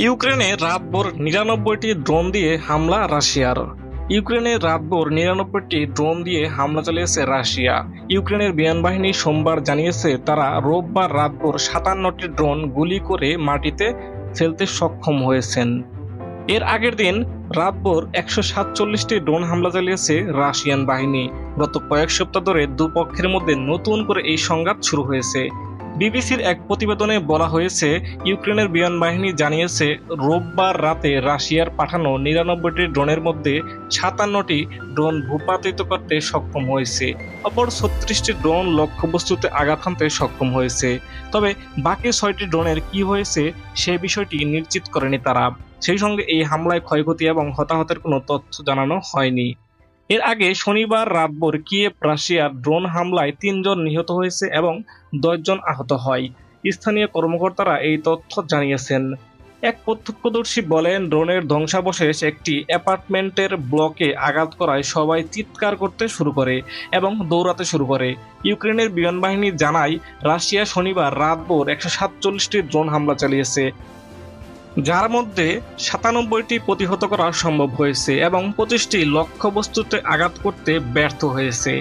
ইউক্রেনে রাতভর ৯৯টি ড্রোন দিয়ে হামলা রাশিয়ার। ইউক্রেনে রাতভর ৯৯টি ড্রোন দিয়ে হামলা চালিয়েছে রাশিয়া। ইউক্রেনের বিমান বাহিনী সোমবার জানিয়েছে তারা রোববার রাতভর ৫৭টি ড্রোন গুলি করে মাটিতে ফেলতে সক্ষম হয়েছেন। এর আগের দিন রাতভর ১৪৭টি ড্রোন হামলা চালিয়েছে রাশিয়ান বাহিনী। গত কয়েক সপ্তাহ ধরে দুপক্ষের মধ্যে নতুন করে এই সংঘাত শুরু হয়েছে। বিবিসির এক প্রতিবেদনে বলা হয়েছে, ইউক্রেনের বিমান বাহিনী জানিয়েছে রোববার রাতে রাশিয়ার পাঠানো ৯৯টি ড্রোনের মধ্যে ৫৭টি ড্রোন ভূপাতিত করতে সক্ষম হয়েছে। অপর ৩৬টি ড্রোন লক্ষ্যবস্তুতে আঘাত হানতে সক্ষম হয়েছে। তবে বাকি ৬টি ড্রোনের কি হয়েছে সে বিষয়টি নিশ্চিত করেনি তারা। সেই সঙ্গে এই হামলায় ক্ষয়ক্ষতি এবং হতাহতের কোনো তথ্য জানানো হয়নি। এর আগে শনিবার রাতভর কিয়েভ রাশিয়ার ড্রোন হামলায় ৩ জন নিহত হয়েছে এবং ১০ জন আহত হয়। স্থানীয় কর্মকর্তারা এই তথ্য জানিয়েছেন। এক প্রত্যক্ষদর্শী বলেন, ড্রোনের ধ্বংসাবশেষ একটি অ্যাপার্টমেন্টের ব্লকে আঘাত করায় সবাই চিৎকার করতে শুরু করে এবং দৌড়াতে শুরু করে। ইউক্রেনের বিমান বাহিনী জানায়, রাশিয়া শনিবার রাতভর ১৪৭টি ড্রোন হামলা চালিয়েছে, যার মধ্যে ৯৭টি প্রতিহত করা সম্ভব হয়েছে এবং ২৫টি লক্ষ্যবস্তুতে আঘাত করতে ব্যর্থ হয়েছে।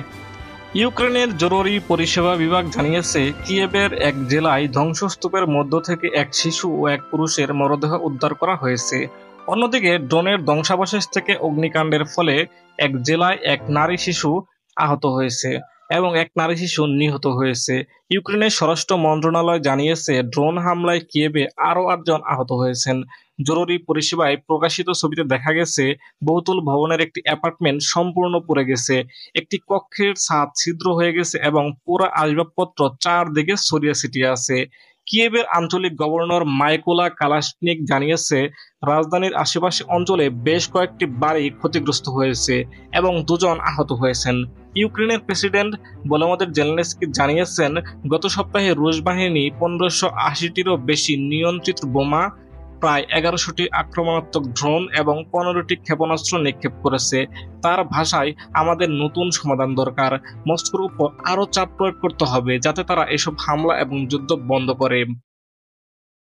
ইউক্রেনের জরুরি পরিষেবা বিভাগ জানিয়েছে, কিয়েভের এক জেলায় ধ্বংসস্তূপের মধ্য থেকে এক শিশু ও এক পুরুষের মরদেহ উদ্ধার করা হয়েছে। অন্যদিকে ড্রোনের ধ্বংসাবশেষ থেকে অগ্নিকাণ্ডের ফলে এক জেলায় এক নারী শিশু আহত হয়েছে এবং এক নারী শিশু নিহত হয়েছে। ইউক্রেনের স্বরাষ্ট্র মন্ত্রণালয় জানিয়েছে, ড্রোন হামলায় কিয়েভে আরও ৮ জন আহত হয়েছেন। জরুরি পরিষেবায় প্রকাশিত ছবিতে দেখা গেছে, বহুতল ভবনের একটি অ্যাপার্টমেন্ট সম্পূর্ণ পুড়ে গেছে। একটি কক্ষের ছাদ ছিদ্র হয়ে গেছে এবং পুরো আসবাবপত্র চারদিকে ছড়িয়ে ছিটিয়ে আছে। কিয়েভের আঞ্চলিক গভর্নর মাইকোলা কালাশনিক জানিয়েছে, রাজধানীর আশেপাশে অঞ্চলে বেশ কয়েকটি বাড়ি ক্ষতিগ্রস্ত হয়েছে এবং ২ জন আহত হয়েছেন। ইউক্রেনের প্রেসিডেন্ট ভলোদিমির জেলেনস্কি জানিয়েছেন, গত সপ্তাহে রুশ বাহিনী ১৫৮০টিরও বেশি নিয়ন্ত্রিত বোমা, প্রায় ১১০০টি আক্রমণাত্মক ড্রোন এবং ১৫টি ক্ষেপণাস্ত্র নিক্ষেপ করেছে। তার ভাষায়, আমাদের নতুন সমাধান দরকার। মস্কোর উপর আরও চাপ প্রয়োগ করতে হবে যাতে তারা এসব হামলা এবং যুদ্ধ বন্ধ করে।